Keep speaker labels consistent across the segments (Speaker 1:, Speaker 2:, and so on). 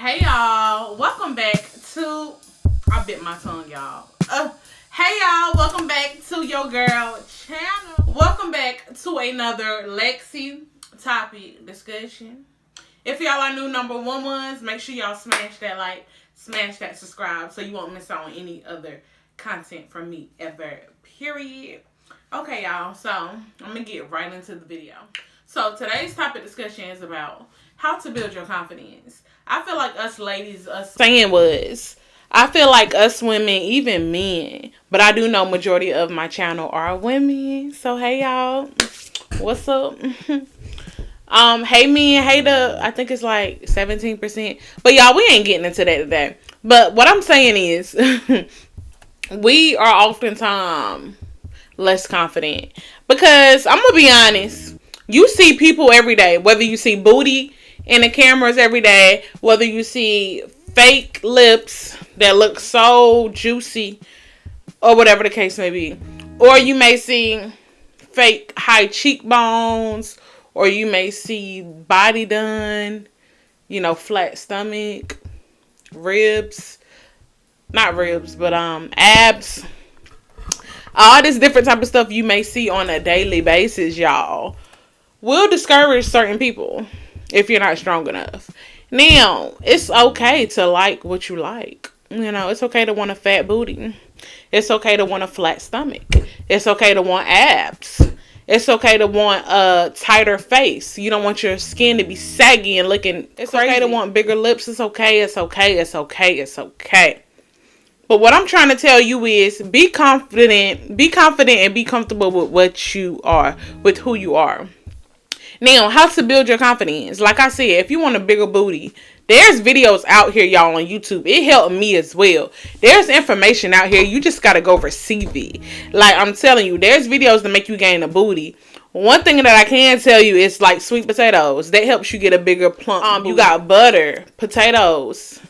Speaker 1: Hey y'all, welcome back to, I bit my tongue y'all. Hey y'all, welcome back to your girl channel. Welcome back to another Lexii topic discussion. If y'all are new number one ones, make sure y'all smash that like, smash that subscribe so you won't miss out on any other content from me ever, period. Okay y'all, so I'm gonna get right into the video. So today's topic discussion is about how to build your confidence. I feel like us ladies, I feel like us women, even men, but I do know majority of my channel are women. So hey y'all, what's up? Hey men, I think it's like 17%. But y'all, we ain't getting into that today. But what I'm saying is, we are oftentimes less confident. Because I'm gonna be honest, you see people every day, whether you see booty in the cameras every day, whether you see fake lips that look so juicy, or whatever the case may be, or you may see fake high cheekbones, or you may see body done, flat stomach, ribs, not ribs, but abs, all this different type of stuff you may see on a daily basis, y'all, will discourage certain people if you're not strong enough. Now, it's okay to like what you like. It's okay to want a fat booty. It's okay to want a flat stomach. It's okay to want abs. It's okay to want a tighter face. You don't want your skin to be saggy and looking It's crazy. Okay to want bigger lips. It's okay. It's okay. It's okay. It's okay. But what I'm trying to tell you is be confident and be comfortable with what you are, with who you are. Now, how to build your confidence. Like I said, if you want a bigger booty, there's videos out here, y'all, on YouTube. It helped me as well. There's information out here. You just got to go receive it. Like, I'm telling you, there's videos to make you gain a booty. One thing that I can tell you is like sweet potatoes. That helps you get a bigger plump booty. You got butter, potatoes.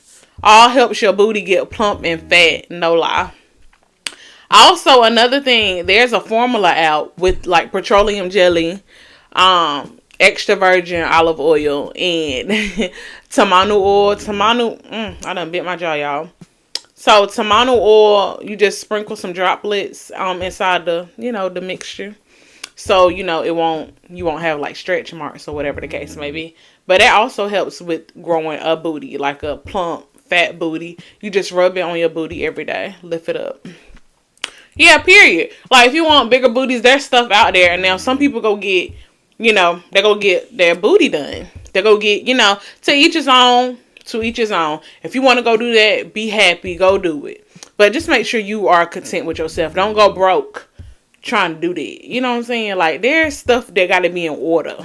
Speaker 1: All helps your booty get plump and fat. No lie. Also, another thing, there's a formula out with like petroleum jelly, extra virgin olive oil, and tamanu oil. I done bit my jaw, y'all. So tamanu oil, you just sprinkle some droplets inside the mixture. So you won't have like stretch marks or whatever the case may be. But that also helps with growing a booty, like a plump fat booty. You just rub it on your booty every day. Lift it up. Yeah, period. Like if you want bigger booties, there's stuff out there. And now some people go get they go get their booty done. They go get, to each his own, If you want to go do that, be happy, go do it. But just make sure you are content with yourself. Don't go broke trying to do that. You know what I'm saying? Like, there's stuff that got to be in order.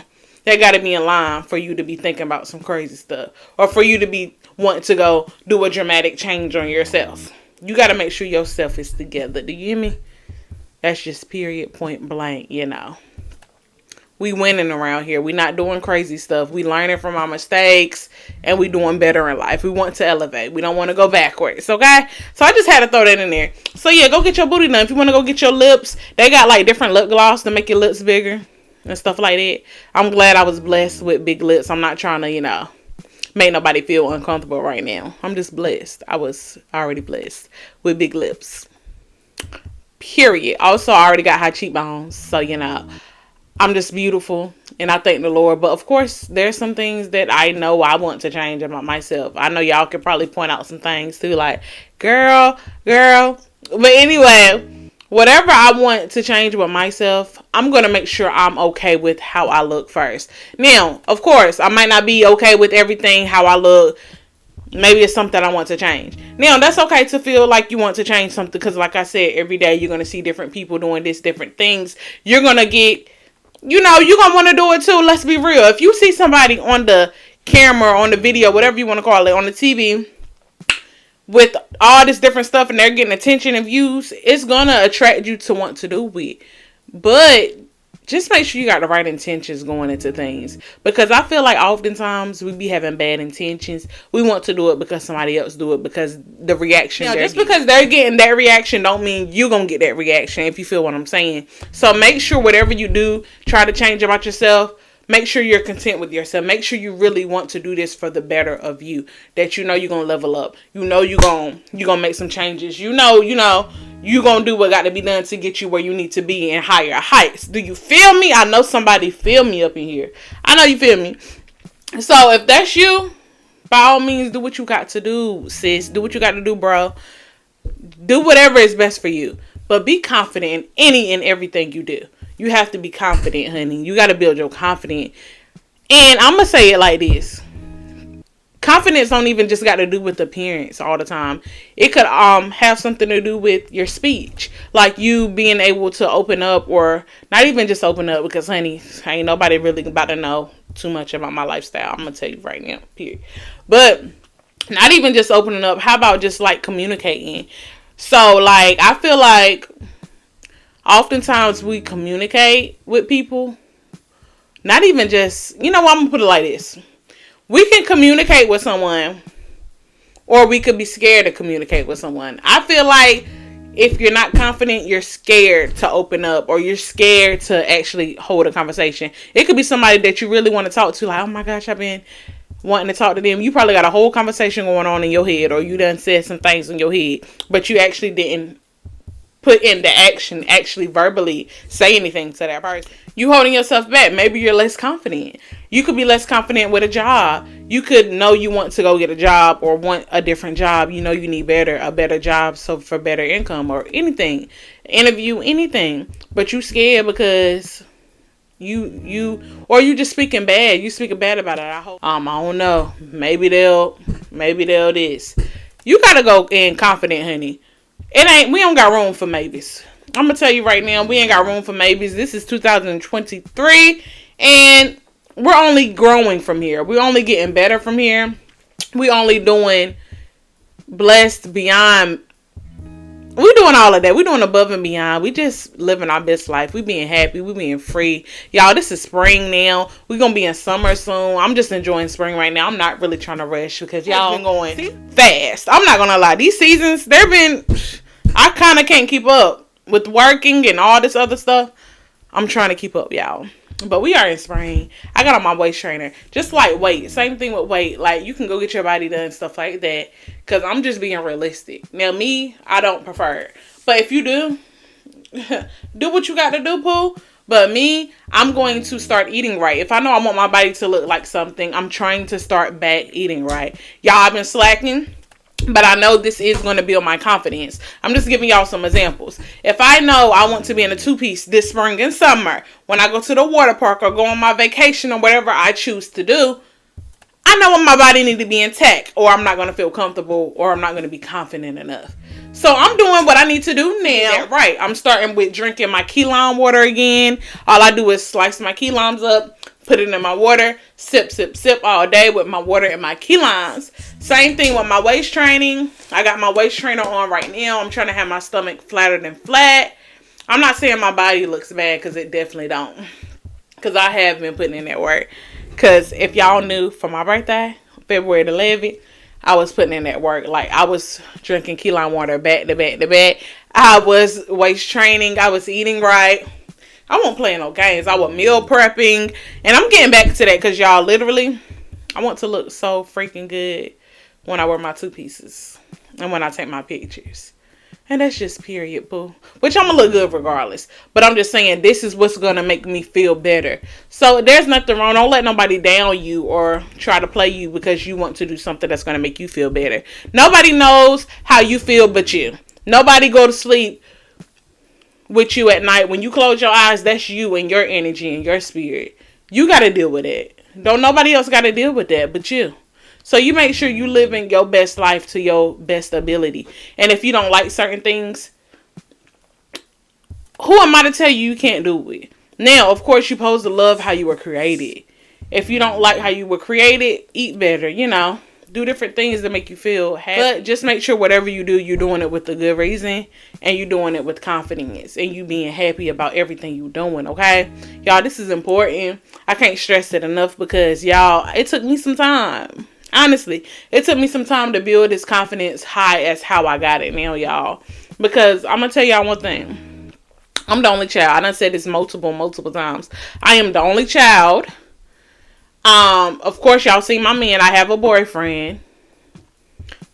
Speaker 1: They got to be in line for you to be thinking about some crazy stuff. Or for you to be wanting to go do a dramatic change on yourself. You got to make sure yourself is together. Do you hear me? That's just period, point blank, We winning around here. We not doing crazy stuff. We learning from our mistakes and we doing better in life. We want to elevate. We don't want to go backwards. Okay? So I just had to throw that in there. So yeah, go get your booty done. If you want to go get your lips, they got like different lip gloss to make your lips bigger and stuff like that. I'm glad I was blessed with big lips. I'm not trying to, make nobody feel uncomfortable right now. I'm just blessed. I was already blessed with big lips. Period. Also, I already got high cheekbones. So, I'm just beautiful and I thank the Lord. But of course, there's some things that I know I want to change about myself. I know y'all could probably point out some things too, like, girl. But anyway, whatever I want to change with myself, I'm going to make sure I'm okay with how I look first. Now, of course, I might not be okay with everything, how I look. Maybe it's something I want to change. Now, that's okay to feel like you want to change something because like I said, every day you're going to see different people doing different things. You're going to get... you're going to want to do it too. Let's be real. If you see somebody on the camera, on the video, whatever you want to call it, on the TV, with all this different stuff and they're getting attention and views, it's going to attract you to want to do it. But just make sure you got the right intentions going into things. Because I feel like oftentimes we be having bad intentions. We want to do it because somebody else do it because the reaction. Just because they're getting that reaction don't mean you're going to get that reaction, if you feel what I'm saying. So make sure whatever you do, try to change about yourself. Make sure you're content with yourself. Make sure you really want to do this for the better of you. That you know you're gonna level up. You know you're gonna make some changes. You know you're gonna do what got to be done to get you where you need to be in higher heights. Do you feel me? I know somebody feel me up in here. I know you feel me. So if that's you, by all means, do what you got to do, sis. Do what you got to do, bro. Do whatever is best for you. But be confident in any and everything you do. You have to be confident, honey. You got to build your confidence. And I'm going to say it like this. Confidence don't even just got to do with appearance all the time. It could have something to do with your speech. Like you being able to open up, or not even just open up, because honey, ain't nobody really about to know too much about my lifestyle. I'm going to tell you right now, period. But not even just opening up. How about just like communicating? So like I feel like oftentimes we communicate with people. Not even just, you know what, I'm going to put it like this. We can communicate with someone, or we could be scared to communicate with someone. I feel like if you're not confident, you're scared to open up, or you're scared to actually hold a conversation. It could be somebody that you really want to talk to, like, oh my gosh, I've been wanting to talk to them. You probably got a whole conversation going on in your head, or you done said some things in your head, but you actually didn't put into action, actually verbally say anything to that person. You holding yourself back. Maybe you're less confident. You could be less confident with a job. You could know you want to go get a job, or want a different job. You know you need a better job, so for better income or anything. Interview, anything. But you scared because you just speaking bad. You speaking bad about it. I don't know. Maybe they'll this. You gotta go in confident, honey. We don't got room for maybes. I'm gonna tell you right now, we ain't got room for maybes. This is 2023, and we're only growing from here. We're only getting better from here. We only doing blessed beyond. We're doing all of that. We're doing above and beyond. We just living our best life. We being happy. We being free. Y'all, this is spring now. We're going to be in summer soon. I'm just enjoying spring right now. I'm not really trying to rush because y'all been going fast. I'm not going to lie. These seasons, I kind of can't keep up with working and all this other stuff. I'm trying to keep up, y'all. But we are in spring. I got on my waist trainer. Just like weight. Same thing with weight. Like, you can go get your body done, stuff like that. Because I'm just being realistic. Now, me, I don't prefer it. But if you do, do what you got to do, Pooh. But me, I'm going to start eating right. If I know I want my body to look like something, I'm trying to start back eating right. Y'all, I've been slacking. But I know this is going to build my confidence. I'm just giving y'all some examples. If I know I want to be in a two-piece this spring and summer, when I go to the water park or go on my vacation or whatever I choose to do, I know my body needs to be intact, or I'm not going to feel comfortable, or I'm not going to be confident enough. So I'm doing what I need to do now. Right. I'm starting with drinking my key lime water again. All I do is slice my key limes up, put it in my water, sip, sip, sip all day with my water and my key limes. Same thing with my waist training. I got my waist trainer on right now. I'm trying to have my stomach flatter than flat. I'm not saying my body looks bad, because it definitely don't. Because I have been putting in that work. Because if y'all knew, for my birthday, February the 11th, I was putting in that work. Like, I was drinking key lime water back to back to back. I was waist training. I was eating right. I won't play no games. I was meal prepping. And I'm getting back to that because, y'all, literally, I want to look so freaking good when I wear my two pieces and when I take my pictures. And that's just period, boo. Which I'm going to look good regardless. But I'm just saying, this is what's going to make me feel better. So there's nothing wrong. Don't let nobody down you or try to play you because you want to do something that's going to make you feel better. Nobody knows how you feel but you. Nobody go to sleep with you at night. When you close your eyes, that's you and your energy and your spirit. You got to deal with it. Don't nobody else got to deal with that but you. So you make sure you living your best life to your best ability. And if you don't like certain things, who am I to tell you can't do it? Now, of course, you're supposed to love how you were created. If you don't like how you were created, eat better, do different things to make you feel happy. But just make sure whatever you do, you're doing it with a good reason, and you're doing it with confidence, and you being happy about everything you're doing, okay? Y'all, this is important. I can't stress it enough because, y'all, it took me some time. Honestly, it took me some time to build this confidence high as how I got it now, y'all. Because I'm going to tell y'all one thing. I'm the only child. I done said this multiple times. I am the only child Of course, y'all see my man. I have a boyfriend,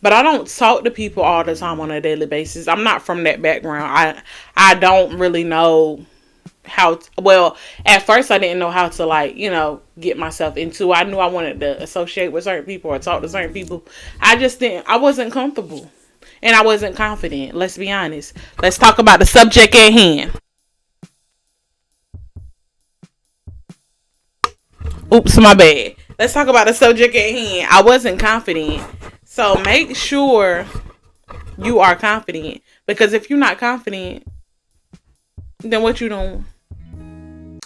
Speaker 1: but I don't talk to people all the time on a daily basis. I'm not from that background. I don't really know how to, well, at first I didn't know how to, like, get myself into. I knew I wanted to associate with certain people or talk to certain people. I wasn't comfortable and I wasn't confident. Let's be honest. Let's talk about the subject at hand. Oops, my bad. Let's talk about the subject at hand. I wasn't confident. So make sure you are confident, because if you're not confident, then what you doing?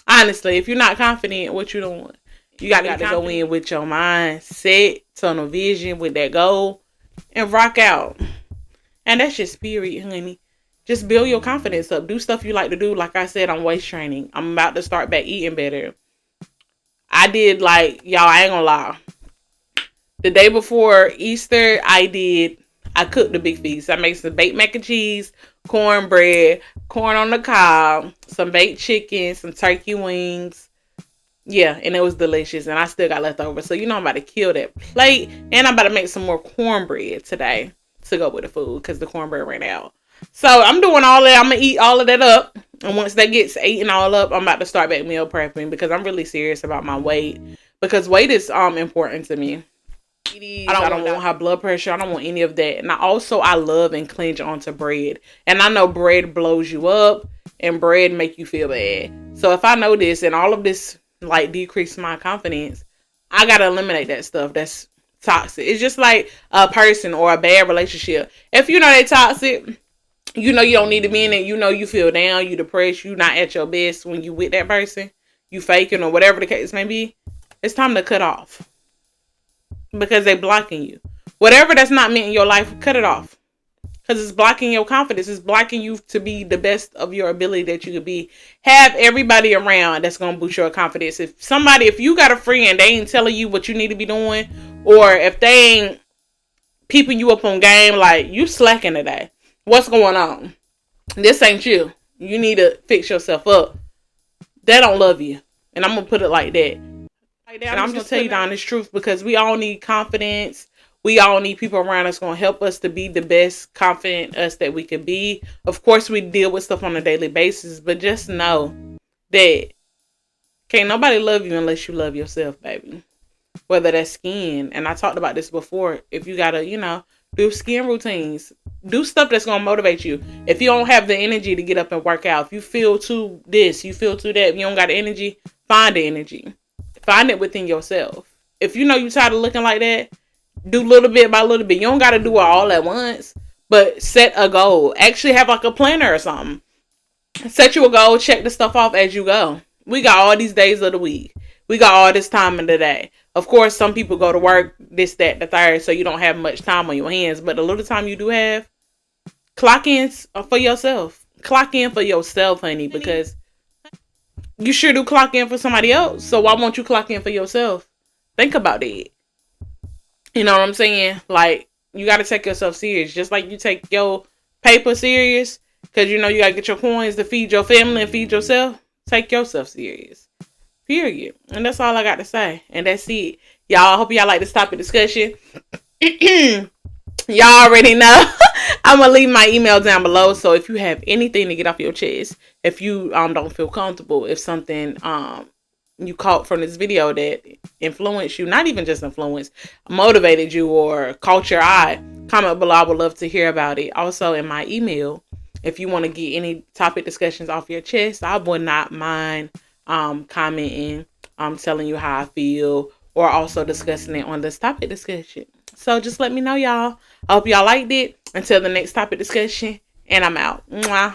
Speaker 1: Honestly, if you're not confident, what you doing? You got to go in with your mind set, tunnel vision, with that goal, and rock out. And that's just period, honey. Just build your confidence up. Do stuff you like to do. Like I said, I'm waist training. I'm about to start back eating better. I did, like, y'all, I ain't gonna lie. The day before Easter, I cooked a big feast. I made some baked mac and cheese, cornbread, corn on the cob, some baked chicken, some turkey wings. Yeah, and it was delicious. And I still got leftovers. So, I'm about to kill that plate. And I'm about to make some more cornbread today to go with the food, because the cornbread ran out. So, I'm doing all that. I'm going to eat all of that up. And once that gets eaten all up, I'm about to start back meal prepping, because I'm really serious about my weight. Because weight is important to me. I don't want high blood pressure. I don't want any of that. And I love and clinch onto bread. And I know bread blows you up and bread make you feel bad. So if I know this and all of this, like, decrease my confidence, I got to eliminate that stuff that's toxic. It's just like a person or a bad relationship. If you know they're toxic, you don't need to be in it. You feel down, you depressed, you not at your best when you with that person, you faking or whatever the case may be. It's time to cut off. Because they blocking you. Whatever that's not meant in your life, cut it off. Because it's blocking your confidence. It's blocking you to be the best of your ability that you could be. Have everybody around that's going to boost your confidence. If you got a friend, they ain't telling you what you need to be doing, or if they ain't peeping you up on game, like, you slacking today. What's going on? This ain't you. You need to fix yourself up. They don't love you. And I'm going to put it like that. And I'm just tell you the honest truth, because we all need confidence. We all need people around us going to help us to be the best confident us that we can be. Of course, we deal with stuff on a daily basis, but just know that can't nobody love you unless you love yourself, baby. Whether that's skin, and I talked about this before. If you gotta, do skin routines, do stuff that's gonna motivate you. If you don't have the energy to get up and work out, if you feel too this, you feel too that, if you don't got the energy, find the energy. Find it within yourself. If you know you're tired of looking like that, do little bit by little bit. You don't got to do it all at once, but set a goal. Actually have like a planner or something. Set you a goal. Check the stuff off as you go. We got all these days of the week. We got all this time in the day. Of course, some people go to work, this, that, the third, so you don't have much time on your hands. But the little time you do have, clock in for yourself. Clock in for yourself, honey, because you sure do clock in for somebody else. So why won't you clock in for yourself? Think about it. You know what I'm saying? Like, you got to take yourself serious. Just like you take your paper serious. Because you got to get your coins to feed your family and feed yourself. Take yourself serious. Period. And that's all I got to say. And that's it. Y'all, I hope y'all like this topic discussion. Y'all already know. I'm going to leave my email down below. So if you have anything to get off your chest, if you don't feel comfortable, if something you caught from this video that influenced you, not even just influenced, motivated you or caught your eye, comment below. I would love to hear about it. Also in my email, if you want to get any topic discussions off your chest, I would not mind commenting, telling you how I feel, or also discussing it on this topic discussion. So just let me know, y'all. I hope y'all liked it. Until the next topic discussion, and I'm out. Mwah.